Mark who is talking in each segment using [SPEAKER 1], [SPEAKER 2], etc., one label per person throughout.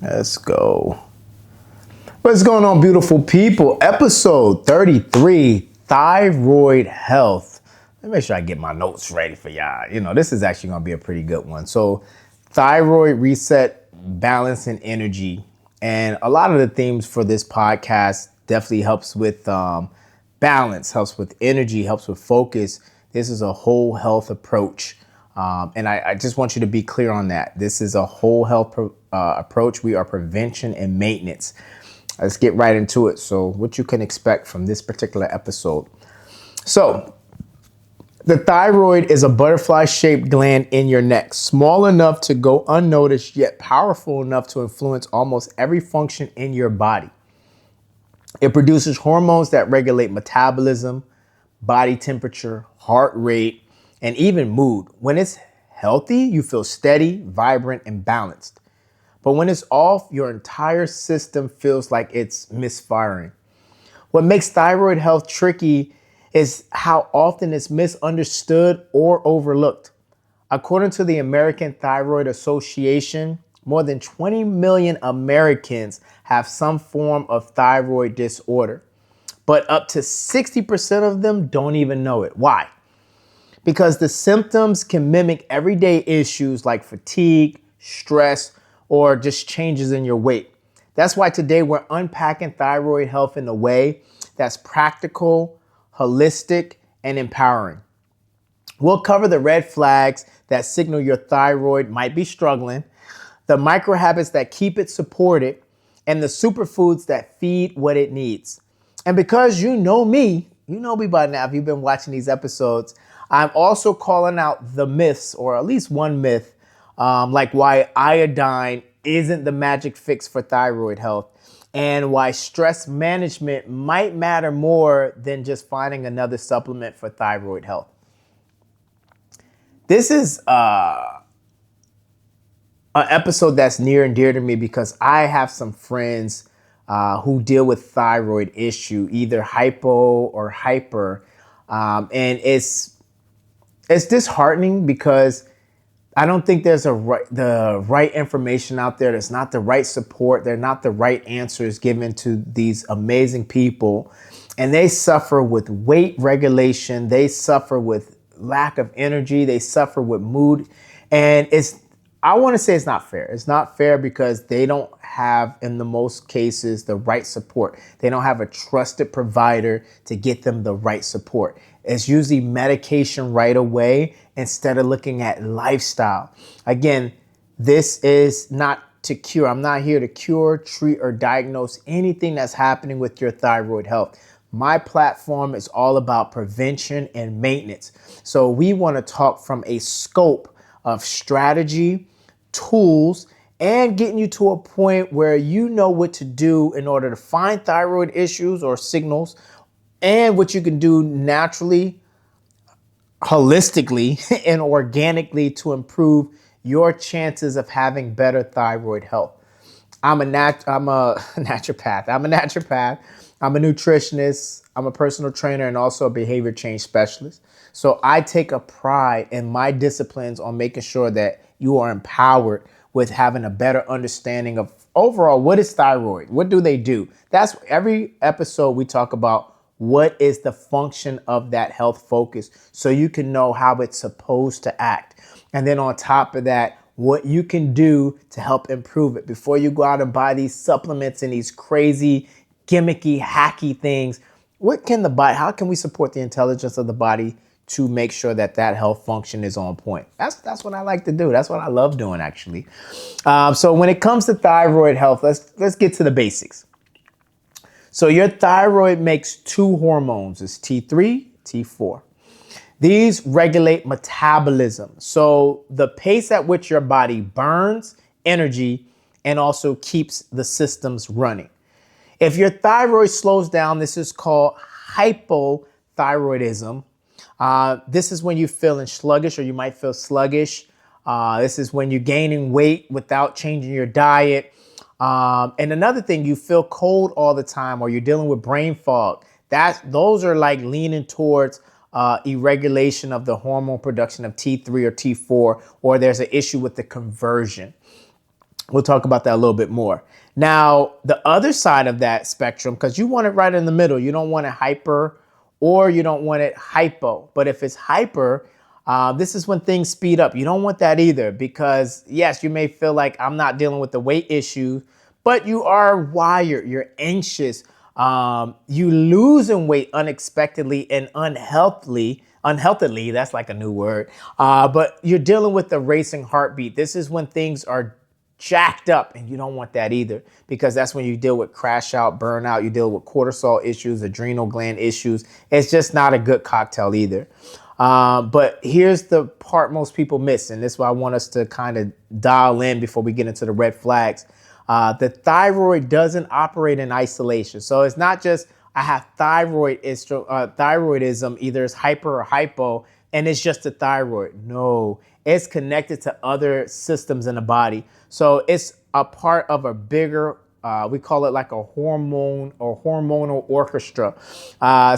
[SPEAKER 1] Let's go. What's going on, beautiful people? Episode 33, Thyroid Health. Let me make sure I get my notes ready for y'all. This is actually going to be a pretty good one. So, thyroid reset, balance, and energy. And a lot of the themes for this podcast definitely helps with balance, helps with energy, helps with focus. This is a whole health approach. And I just want you to be clear on that. This is a whole health approach. We are prevention and maintenance. Let's get right into it. So what you can expect from this particular episode. So the thyroid is a butterfly-shaped gland in your neck, small enough to go unnoticed, yet powerful enough to influence almost every function in your body. It produces hormones that regulate metabolism, body temperature, heart rate, and even mood. When it's healthy, you feel steady, vibrant, and balanced. But when it's off, your entire system feels like it's misfiring. What makes thyroid health tricky is how often it's misunderstood or overlooked. According to the American Thyroid Association, more than 20 million Americans have some form of thyroid disorder, but up to 60% of them don't even know it. Why? Because the symptoms can mimic everyday issues like fatigue, stress, or just changes in your weight. That's why today we're unpacking thyroid health in a way that's practical, holistic, and empowering. We'll cover the red flags that signal your thyroid might be struggling, the MicroHabits that keep it supported, and the superfoods that feed what it needs. And because you know me by now if you've been watching these episodes, I'm also calling out the myths, or at least one myth, like why iodine isn't the magic fix for thyroid health, and why stress management might matter more than just finding another supplement for thyroid health. This is an episode that's near and dear to me because I have some friends who deal with thyroid issue, either hypo or hyper, and it's disheartening because I don't think there's the right information out there. There's not the right support. There are not the right answers given to these amazing people. And they suffer with weight regulation. They suffer with lack of energy. They suffer with mood. And I want to say it's not fair. It's not fair because they don't have, in the most cases, the right support. They don't have a trusted provider to get them the right support. It's usually medication right away instead of looking at lifestyle. Again, this is not to cure. I'm not here to cure, treat, or diagnose anything that's happening with your thyroid health. My platform is all about prevention and maintenance. So we want to talk from a scope of strategy, tools, and getting you to a point where you know what to do in order to find thyroid issues or signals, and what you can do naturally, holistically, and organically to improve your chances of having better thyroid health. I'm a naturopath. I'm a nutritionist. I'm a personal trainer and also a behavior change specialist. So I take a pride in my disciplines on making sure that you are empowered with having a better understanding of overall what is thyroid, what do they do. That's every episode we talk about. What is the function of that health focus so you can know how it's supposed to act. And then on top of that, what you can do to help improve it before you go out and buy these supplements and these crazy, gimmicky, hacky things. How can we support the intelligence of the body to make sure that health function is on point? That's what I like to do. That's what I love doing, actually. So when it comes to thyroid health, let's get to the basics. So your thyroid makes two hormones. It's T3, T4. These regulate metabolism. So the pace at which your body burns energy and also keeps the systems running. If your thyroid slows down, this is called hypothyroidism. This is when you're feeling sluggish, or you might feel sluggish. This is when you're gaining weight without changing your diet. And another thing, you feel cold all the time, or you're dealing with brain fog. Those are like leaning towards irregulation of the hormone production of T3 or T4, or there's an issue with the conversion. We'll talk about that a little bit more. Now, the other side of that spectrum, because you want it right in the middle, you don't want it hyper or you don't want it hypo. But if it's hyper, this is when things speed up. You don't want that either because, yes, you may feel like I'm not dealing with the weight issue, but you are wired, you're anxious, you losing weight unexpectedly and unhealthily, that's like a new word, but you're dealing with the racing heartbeat. This is when things are jacked up and you don't want that either because that's when you deal with crash out, burnout, you deal with cortisol issues, adrenal gland issues. It's just not a good cocktail either. But here's the part most people miss, and this is why I want us to kind of dial in before we get into the red flags. The thyroid doesn't operate in isolation. So it's not just I have thyroidism, either it's hyper or hypo, and it's just the thyroid. No, it's connected to other systems in the body. So it's a part of a bigger, we call it like a hormone or hormonal orchestra.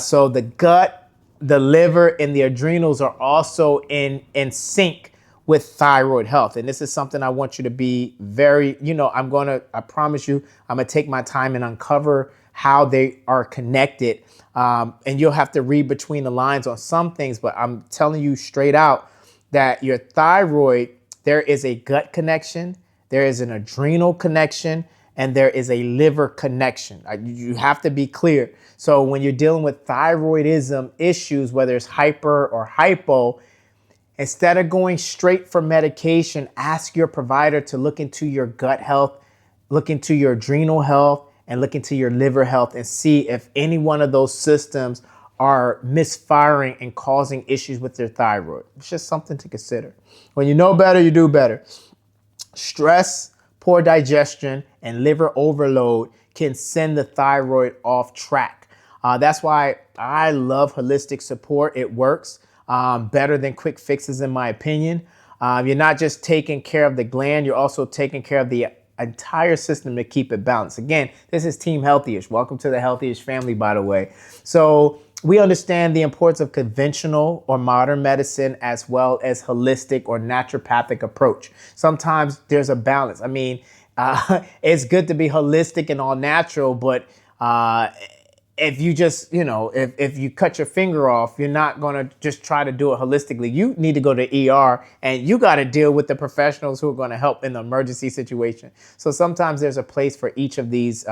[SPEAKER 1] So the gut, the liver, and the adrenals are also in sync with thyroid health. And this is something I want you to be very, I promise you, I'm gonna take my time and uncover how they are connected. And you'll have to read between the lines on some things, but I'm telling you straight out that your thyroid, there is a gut connection, there is an adrenal connection, and there is a liver connection. You have to be clear. So when you're dealing with thyroidism issues, whether it's hyper or hypo, instead of going straight for medication, ask your provider to look into your gut health, look into your adrenal health, and look into your liver health and see if any one of those systems are misfiring and causing issues with your thyroid. It's just something to consider. When you know better, you do better. Stress, poor digestion, and liver overload can send the thyroid off track. That's why I love holistic support. It works better than quick fixes, in my opinion. You're not just taking care of the gland, you're also taking care of the entire system to keep it balanced. Again, this is Team Healthyish. Welcome to the Healthyish family, by the way. So we understand the importance of conventional or modern medicine as well as holistic or naturopathic approach. Sometimes there's a balance. I mean, it's good to be holistic and all natural, but if you just, if you cut your finger off, you're not going to just try to do it holistically. You need to go to ER and you got to deal with the professionals who are going to help in the emergency situation. So sometimes there's a place for each of these,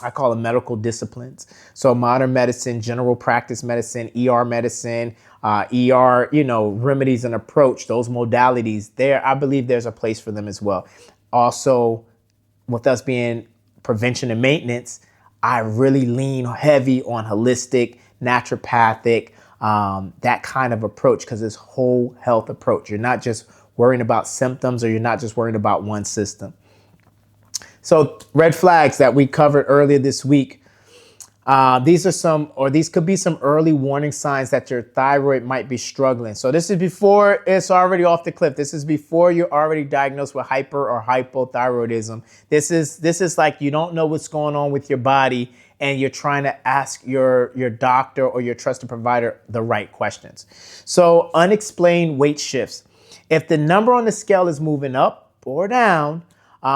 [SPEAKER 1] I call them medical disciplines. So modern medicine, general practice medicine, ER medicine, ER, remedies and approach, those modalities there, I believe there's a place for them as well. Also, with us being prevention and maintenance, I really lean heavy on holistic, naturopathic, that kind of approach because it's whole health approach. You're not just worrying about symptoms or you're not just worrying about one system. So red flags that we covered earlier this week. These could be some early warning signs that your thyroid might be struggling. So this is before it's already off the cliff. This is before you're already diagnosed with hyper or hypothyroidism. This is like you don't know what's going on with your body and you're trying to ask your doctor or your trusted provider the right questions. So unexplained weight shifts. If the number on the scale is moving up or down,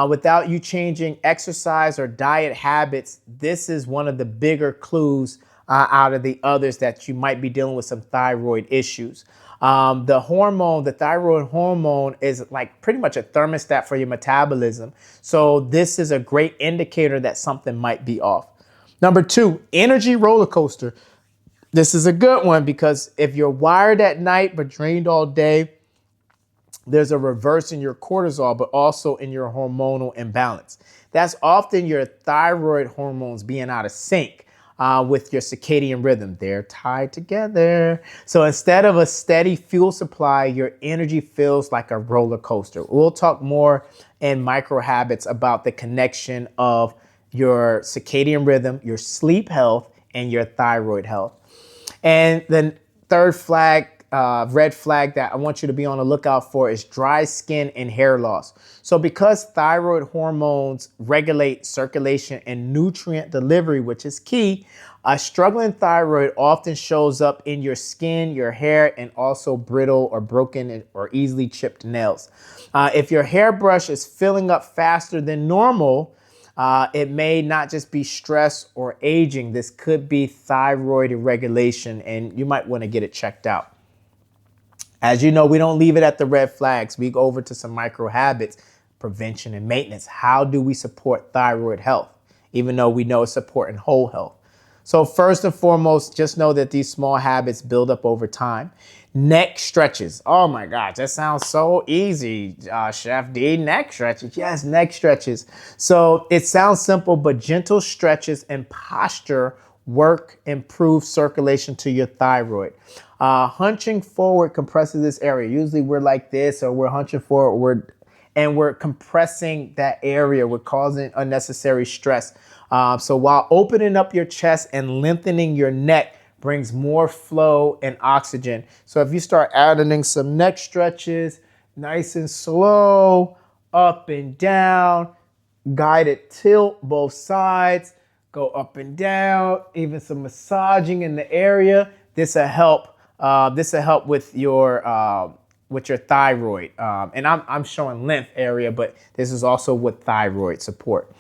[SPEAKER 1] without you changing exercise or diet habits, this is one of the bigger clues out of the others that you might be dealing with some thyroid issues. The thyroid hormone is like pretty much a thermostat for your metabolism. So this is a great indicator that something might be off. Number 2, energy roller coaster. This is a good one because if you're wired at night but drained all day, there's a reverse in your cortisol, but also in your hormonal imbalance. That's often your thyroid hormones being out of sync with your circadian rhythm. They're tied together. So instead of a steady fuel supply, your energy feels like a roller coaster. We'll talk more in MicroHabits about the connection of your circadian rhythm, your sleep health, and your thyroid health. And then third flag red flag that I want you to be on the lookout for is dry skin and hair loss. So because thyroid hormones regulate circulation and nutrient delivery, which is key, a struggling thyroid often shows up in your skin, your hair, and also brittle or broken or easily chipped nails. If your hairbrush is filling up faster than normal, it may not just be stress or aging. This could be thyroid irregulation, and you might want to get it checked out. As you know, we don't leave it at the red flags. We go over to some micro habits, prevention and maintenance. How do we support thyroid health, even though we know it's supporting whole health? So first and foremost, just know that these small habits build up over time. Neck stretches. Oh my gosh, that sounds so easy, Chef D. Neck stretches. Yes, neck stretches. So it sounds simple, but gentle stretches and posture work improve circulation to your thyroid. Hunching forward compresses this area. Usually we're like this, or we're hunching forward, and we're compressing that area. We're causing unnecessary stress. So while opening up your chest and lengthening your neck brings more flow and oxygen. So if you start adding some neck stretches, nice and slow, up and down, guided tilt both sides, go up and down, even some massaging in the area. This will help. This will help with your thyroid. And I'm showing lymph area, but this is also with thyroid support.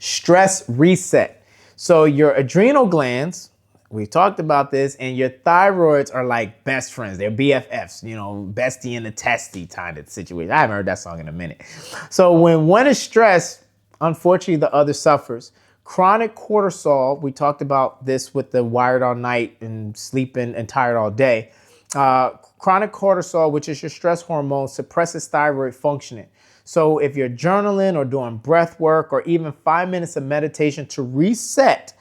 [SPEAKER 1] Stress reset. So your adrenal glands, we talked about this, and your thyroids are like best friends. They're BFFs, you know, bestie in the testy kind of situation. I haven't heard that song in a minute. So when one is stressed, unfortunately, the other suffers. Chronic cortisol, we talked about this with the wired all night and sleeping and tired all day. Chronic cortisol, which is your stress hormone, suppresses thyroid functioning. So if you're journaling or doing breath work or even 5 minutes of meditation to reset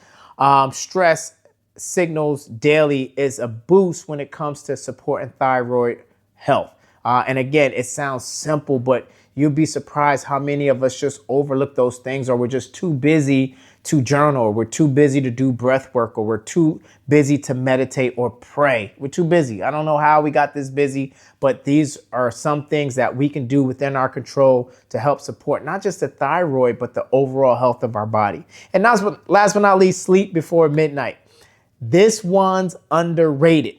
[SPEAKER 1] stress signals daily is a boost when it comes to supporting thyroid health. And again, it sounds simple, but you'd be surprised how many of us just overlook those things, or we're just too busy to journal, or we're too busy to do breath work, or we're too busy to meditate or pray. We're too busy. I don't know how we got this busy, but these are some things that we can do within our control to help support not just the thyroid, but the overall health of our body. And last but not least, sleep before midnight. This one's underrated.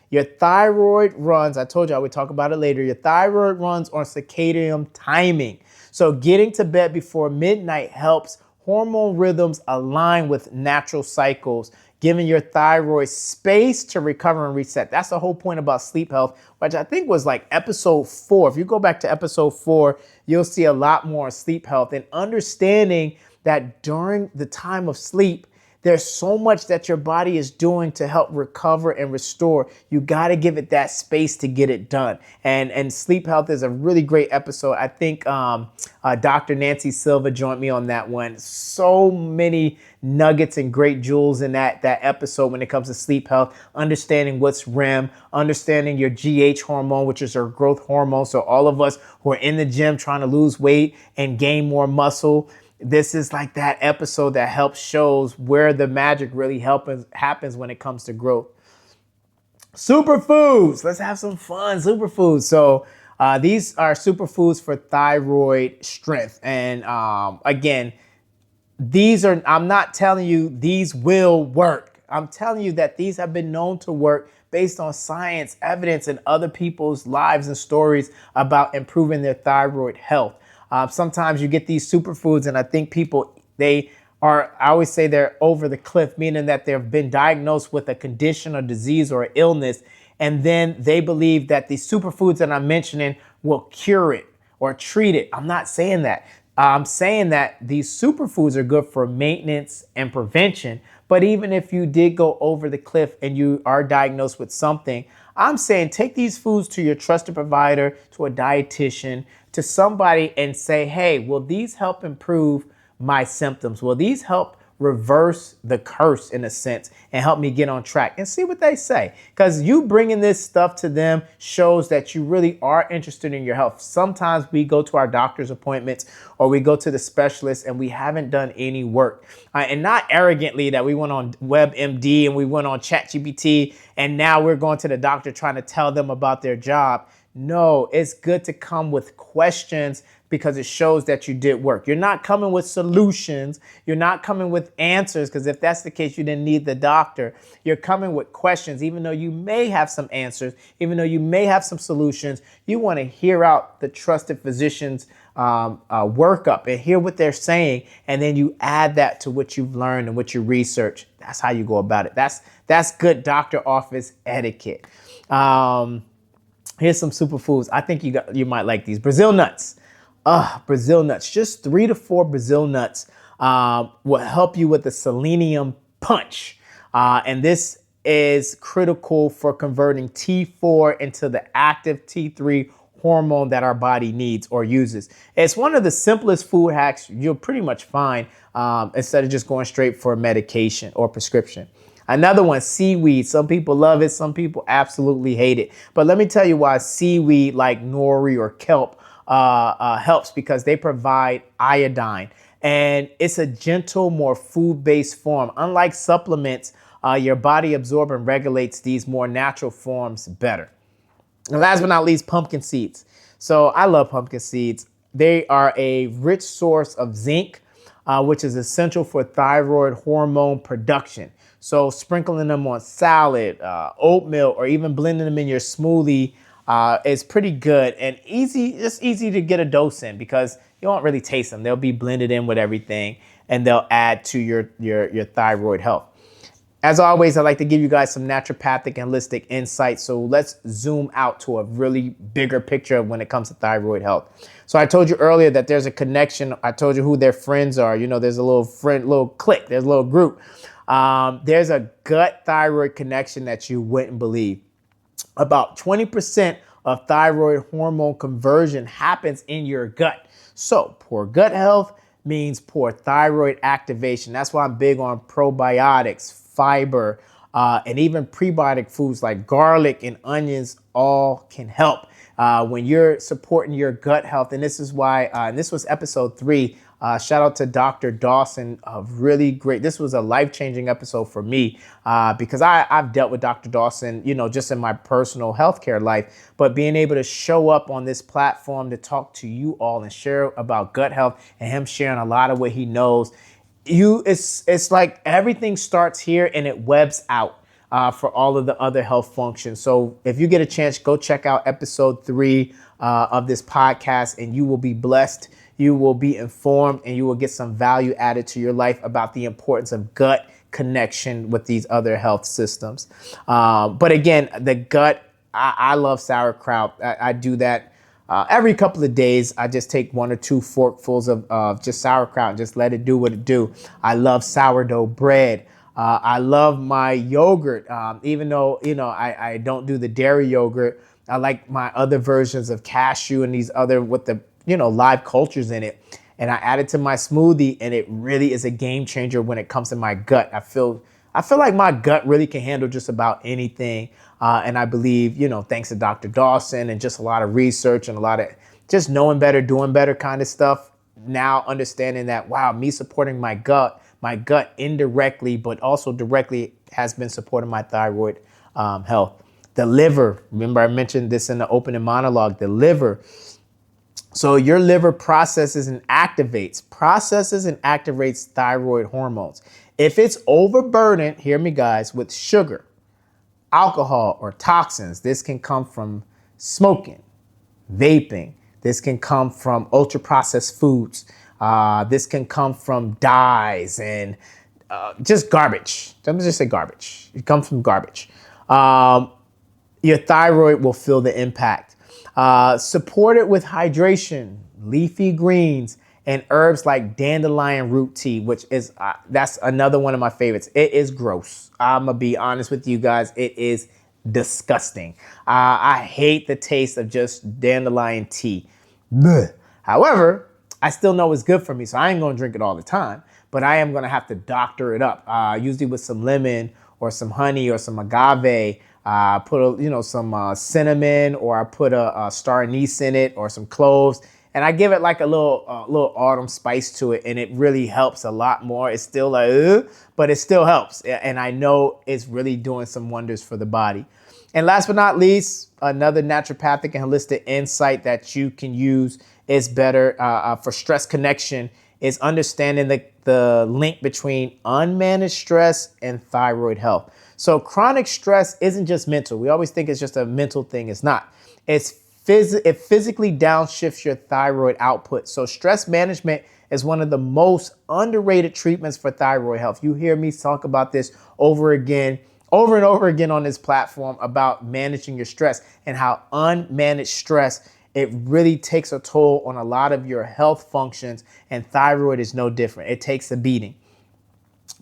[SPEAKER 1] Your thyroid runs, I told you I would talk about it later, your thyroid runs on circadian timing. So getting to bed before midnight helps hormone rhythms align with natural cycles, giving your thyroid space to recover and reset. That's the whole point about sleep health, which I think was like episode 4. If you go back to episode 4, you'll see a lot more on sleep health and understanding that during the time of sleep, there's so much that your body is doing to help recover and restore. You got to give it that space to get it done. And sleep health is a really great episode. I think Dr. Nancy Silva joined me on that one. So many nuggets and great jewels in that episode when it comes to sleep health, understanding what's REM, understanding your GH hormone, which is your growth hormone. So all of us who are in the gym trying to lose weight and gain more muscle, this is like that episode that helps shows where the magic really happens when it comes to growth. Superfoods. Let's have some fun. Superfoods. So these are superfoods for thyroid strength. And again, I'm not telling you these will work. I'm telling you that these have been known to work based on science, evidence, and other people's lives and stories about improving their thyroid health. Sometimes you get these superfoods, and I think people, I always say they're over the cliff, meaning that they've been diagnosed with a condition or disease or illness, and then they believe that the superfoods that I'm mentioning will cure it or treat it. I'm not saying that. I'm saying that these superfoods are good for maintenance and prevention, but even if you did go over the cliff and you are diagnosed with something, I'm saying take these foods to your trusted provider, to a dietitian, to somebody and say, hey, will these help improve my symptoms? Will these help reverse the curse in a sense and help me get on track, and see what they say. Because you bringing this stuff to them shows that you really are interested in your health. Sometimes we go to our doctor's appointments or we go to the specialist and we haven't done any work. And not arrogantly that we went on WebMD and we went on ChatGPT and now we're going to the doctor trying to tell them about their job. No, it's good to come with questions because it shows that you did work. You're not coming with solutions. You're not coming with answers, because if that's the case, you didn't need the doctor. You're coming with questions, even though you may have some answers, even though you may have some solutions. You want to hear out the trusted physician's workup and hear what they're saying, and then you add that to what you've learned and what you research. That's how you go about it. That's good doctor office etiquette. Here's some superfoods. I think you might like these. Brazil nuts. Brazil nuts. Just 3 to 4 Brazil nuts will help you with the selenium punch. And this is critical for converting T4 into the active T3 hormone that our body needs or uses. It's one of the simplest food hacks you'll pretty much find instead of just going straight for medication or prescription. Another one, seaweed. Some people love it. Some people absolutely hate it. But let me tell you why seaweed like nori or kelp helps, because they provide iodine. And it's a gentle, more food-based form. Unlike supplements, your body absorbs and regulates these more natural forms better. And last but not least, pumpkin seeds. So I love pumpkin seeds. They are a rich source of zinc, which is essential for thyroid hormone production. So sprinkling them on salad, oatmeal, or even blending them in your smoothie is pretty good and easy. Just easy to get a dose in because you won't really taste them. They'll be blended in with everything and they'll add to your thyroid health. As always, I'd like to give you guys some naturopathic and holistic insights. So let's zoom out to a really bigger picture when it comes to thyroid health. So I told you earlier that there's a connection. I told you who their friends are. You know, there's a little clique, there's a little group. There's a gut thyroid connection that you wouldn't believe. About 20% of thyroid hormone conversion happens in your gut. So poor gut health means poor thyroid activation. That's why I'm big on probiotics, fiber, and even prebiotic foods like garlic and onions all can help when you're supporting your gut health. And this is why, and this was episode 3. Shout out to Dr. Dawson. Really great. This was a life-changing episode for me because I've dealt with Dr. Dawson, you know, just in my personal healthcare life. But being able to show up on this platform to talk to you all and share about gut health, and him sharing a lot of what he knows, it's like everything starts here and it webs out for all of the other health functions. So if you get a chance, go check out episode 3 of this podcast, and you will be blessed. You will be informed, and you will get some value added to your life about the importance of gut connection with these other health systems. But again, the gut, I love sauerkraut. I do that every couple of days. I just take 1 or 2 forkfuls of just sauerkraut and just let it do what it do. I love sourdough bread. I love my yogurt, even though, you know, I don't do the dairy yogurt. I like my other versions of cashew and these other with the, you know, live cultures in it. And I add it to my smoothie, and it really is a game changer when it comes to my gut. I feel like my gut really can handle just about anything. And I believe, you know, thanks to Dr. Dawson and just a lot of research and a lot of just knowing better, doing better kind of stuff. Now understanding that, wow, me supporting my gut indirectly, but also directly has been supporting my thyroid health. The liver, remember I mentioned this in the opening monologue, the liver. So your liver processes and activates thyroid hormones. If it's overburdened, hear me guys, with sugar, alcohol, or toxins, this can come from smoking, vaping. This can come from ultra processed foods. This can come from dyes and just garbage. Let me just say garbage. It comes from garbage. Your thyroid will feel the impact. Support it with hydration, leafy greens, and herbs like dandelion root tea, which is, that's another one of my favorites. It is gross. I'm going to be honest with you guys. It is disgusting. I hate the taste of just dandelion tea. Blech. However, I still know it's good for me, so I ain't gonna drink it all the time, but I am gonna have to doctor it up, usually with some lemon or some honey or some agave. Put some cinnamon, or I put a star anise in it, or some cloves, and I give it like a little autumn spice to it, and it really helps a lot more. It's still like, but it still helps, and I know it's really doing some wonders for the body. And last but not least, another naturopathic and holistic insight that you can use is better for stress connection is understanding the link between unmanaged stress and thyroid health. So chronic stress isn't just mental. We always think it's just a mental thing. It's not. It physically downshifts your thyroid output. So stress management is one of the most underrated treatments for thyroid health. You hear me talk about this over and over again on this platform about managing your stress and how unmanaged stress, it really takes a toll on a lot of your health functions, and thyroid is no different. It takes a beating.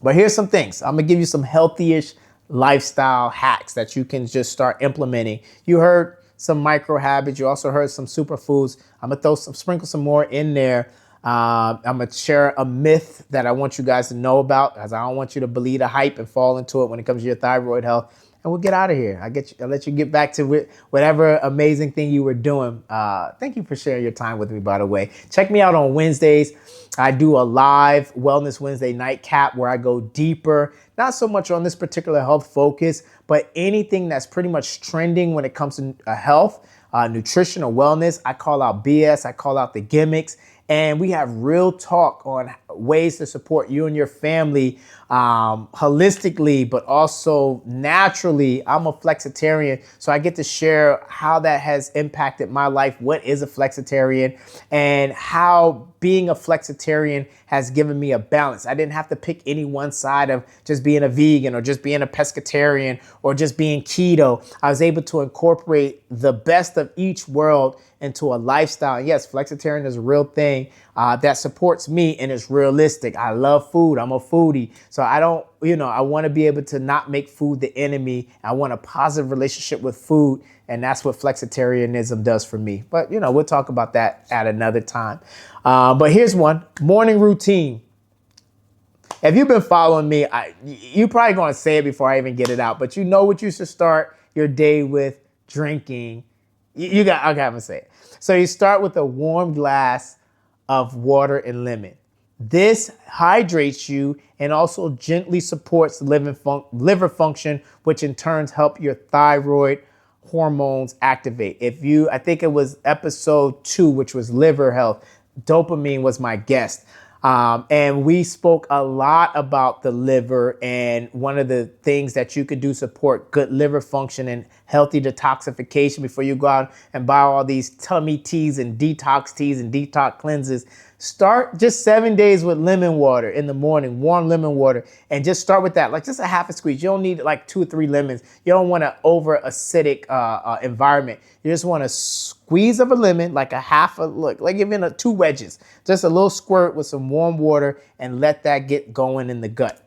[SPEAKER 1] But here's some things. I'm gonna give you some healthy-ish lifestyle hacks that you can just start implementing. You heard some MicroHabits. You also heard some superfoods. I'm gonna sprinkle some more in there. I'm gonna share a myth that I want you guys to know about, because I don't want you to believe the hype and fall into it when it comes to your thyroid health. And we'll get out of here. I'll let you get back to whatever amazing thing you were doing. Thank you for sharing your time with me, by the way. Check me out on Wednesdays. I do a live Wellness Wednesday nightcap where I go deeper, not so much on this particular health focus, but anything that's pretty much trending when it comes to health, nutrition, or wellness. I call out BS. I call out the gimmicks. And we have real talk on ways to support you and your family holistically, but also naturally. I'm a flexitarian, so I get to share how that has impacted my life. What is a flexitarian, and how being a flexitarian has given me a balance. I didn't have to pick any one side of just being a vegan or just being a pescatarian or just being keto. I was able to incorporate the best of each world into a lifestyle. And yes, flexitarian is a real thing that supports me and is realistic. I love food. I'm a foodie. So I don't, I want to be able to not make food the enemy. I want a positive relationship with food. And that's what flexitarianism does for me. But, we'll talk about that at another time. But here's one: morning routine. If you've been following me, you're probably going to say it before I even get it out, but you know what you should start your day with: drinking. Okay, I'm going to say it. So you start with a warm glass of water and lemon. This hydrates you and also gently supports liver function, which in turn help your thyroid hormones activate. I think it was episode 2, which was liver health. Dopamine was my guest. And we spoke a lot about the liver, and one of the things that you could do support good liver function and healthy detoxification before you go out and buy all these tummy teas and detox cleanses. Start just 7 days with lemon water in the morning, warm lemon water, and just start with that, like just a half a squeeze. You don't need like 2 or 3 lemons. You don't want an over acidic environment. You just want a squeeze of a lemon, like like even 2 wedges, just a little squirt with some warm water, and let that get going in the gut.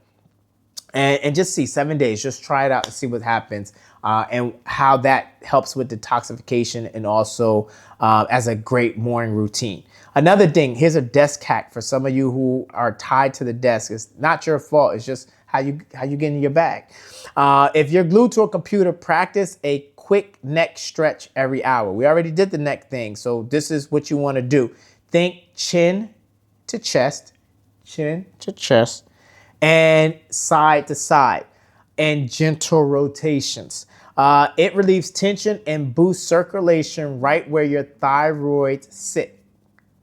[SPEAKER 1] And just see 7 days, just try it out and see what happens, and how that helps with detoxification and also as a great morning routine. Another thing, here's a desk hack for some of you who are tied to the desk. It's not your fault. It's just how you get in your bag. If you're glued to a computer, practice a quick neck stretch every hour. We already did the neck thing, so this is what you want to do. Think chin to chest, and side to side, and gentle rotations. It relieves tension and boosts circulation right where your thyroid sit.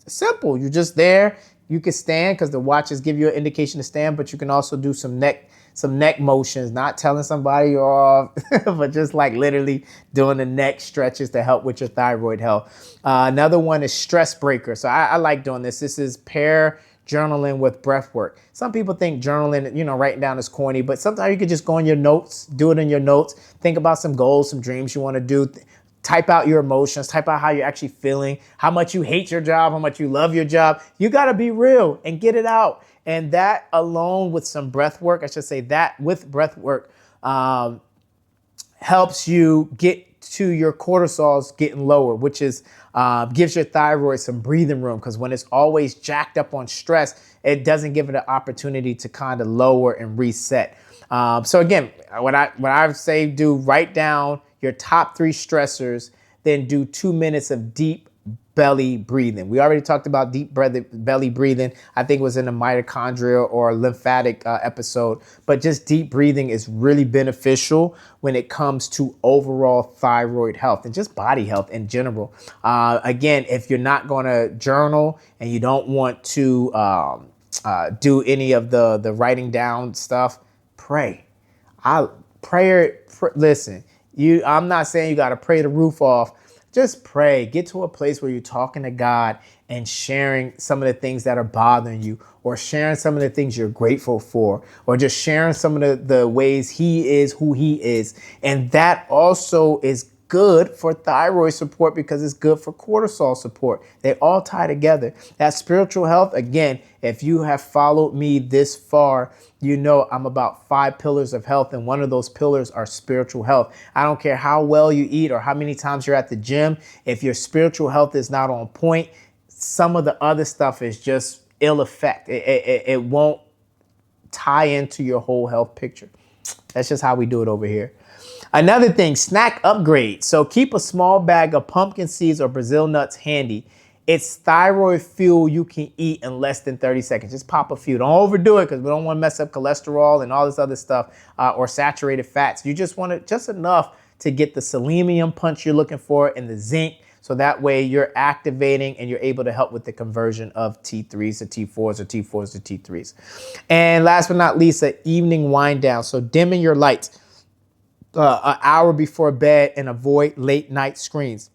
[SPEAKER 1] Simple. You're just there. You can stand because the watches give you an indication to stand, but you can also do some neck motions, not telling somebody you're off, but just like literally doing the neck stretches to help with your thyroid health. Another one is stress breaker. So I like doing this. This is pair journaling with breath work. Some people think journaling, writing down is corny, but sometimes you could just go in your notes, do it in your notes, think about some goals, some dreams you want to do. Type out your emotions, type out how you're actually feeling, how much you hate your job, how much you love your job. You got to be real and get it out. And that alone with some breath work, helps you get to your cortisols getting lower, which is gives your thyroid some breathing room, because when it's always jacked up on stress, it doesn't give it an opportunity to kind of lower and reset. So again, what I say, do write down your top 3 stressors, then do 2 minutes of deep belly breathing. We already talked about deep belly breathing. I think it was in the mitochondria or lymphatic episode, but just deep breathing is really beneficial when it comes to overall thyroid health and just body health in general. Again, if you're not going to journal and you don't want to do any of the writing down stuff, pray. Listen, I'm not saying you got to pray the roof off. Just pray. Get to a place where you're talking to God and sharing some of the things that are bothering you, or sharing some of the things you're grateful for, or just sharing some of the ways He is who He is. And that also is good for thyroid support, because it's good for cortisol support. They all tie together. That spiritual health, again, if you have followed me this far, you know I'm about 5 pillars of health, and one of those pillars are spiritual health. I don't care how well you eat or how many times you're at the gym. If your spiritual health is not on point, some of the other stuff is just ill effect. It won't tie into your whole health picture. That's just how we do it over here. Another thing, snack upgrade. So keep a small bag of pumpkin seeds or Brazil nuts handy. It's thyroid fuel you can eat in less than 30 seconds. Just pop a few. Don't overdo it, because we don't want to mess up cholesterol and all this other stuff, or saturated fats. You just want it just enough to get the selenium punch you're looking for and the zinc. So that way you're activating and you're able to help with the conversion of T3s to T4s or T4s to T3s. And last but not least, an evening wind down. So dimming your lights an hour before bed and avoid late night screens.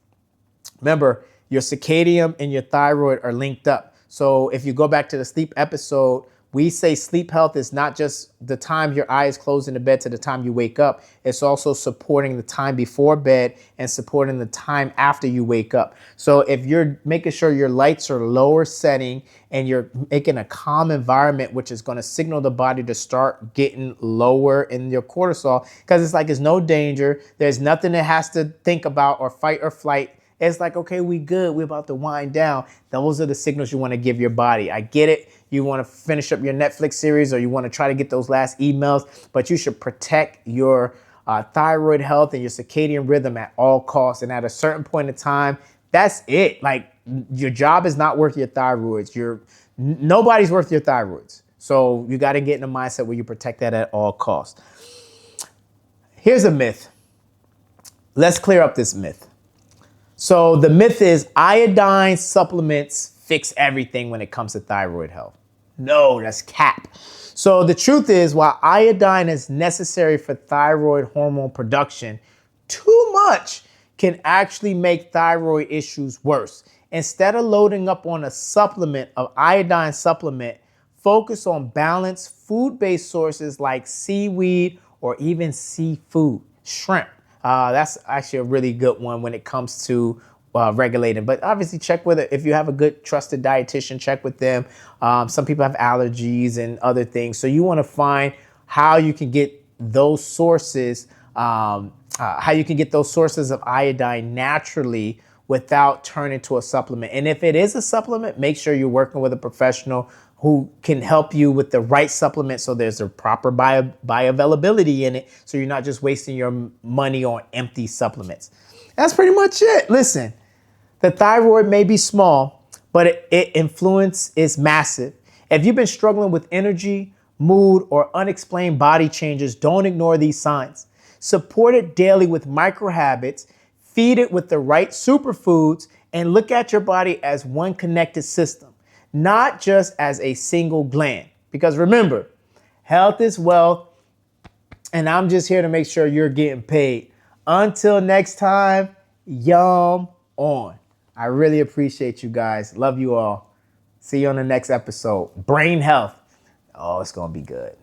[SPEAKER 1] Remember, your circadian and your thyroid are linked up. So if you go back to the sleep episode, we say sleep health is not just the time your eyes close in the bed to the time you wake up. It's also supporting the time before bed and supporting the time after you wake up. So if you're making sure your lights are lower setting and you're making a calm environment, which is going to signal the body to start getting lower in your cortisol, because it's like it's no danger. There's nothing it has to think about or fight or flight. It's like, okay, we good. We're about to wind down. Those are the signals you want to give your body. I get it. You want to finish up your Netflix series, or you want to try to get those last emails, but you should protect your thyroid health and your circadian rhythm at all costs. And at a certain point in time, that's it. Like, your job is not worth your thyroids. Nobody's worth your thyroids. So you got to get in a mindset where you protect that at all costs. Here's a myth. Let's clear up this myth. So the myth is iodine supplements fix everything when it comes to thyroid health. No, that's cap. So the truth is, while iodine is necessary for thyroid hormone production, too much can actually make thyroid issues worse. Instead of loading up on a iodine supplement, focus on balanced food-based sources like seaweed or even seafood, shrimp. That's actually a really good one when it comes to regulating. But obviously check with it. If you have a good trusted dietitian, check with them. Some people have allergies and other things. So you want to find how you can get those sources, of iodine naturally without turning to a supplement. And if it is a supplement, make sure you're working with a professional who can help you with the right supplement, so there's a proper bioavailability in it, so you're not just wasting your money on empty supplements. That's pretty much it. Listen, the thyroid may be small, but its influence is massive. If you've been struggling with energy, mood, or unexplained body changes, don't ignore these signs. Support it daily with MicroHabits, feed it with the right superfoods, and look at your body as one connected system, not just as a single gland. Because remember, health is wealth, and I'm just here to make sure you're getting paid. Until next time, yum on. I really appreciate you guys. Love you all. See you on the next episode. Brain health. Oh, it's going to be good.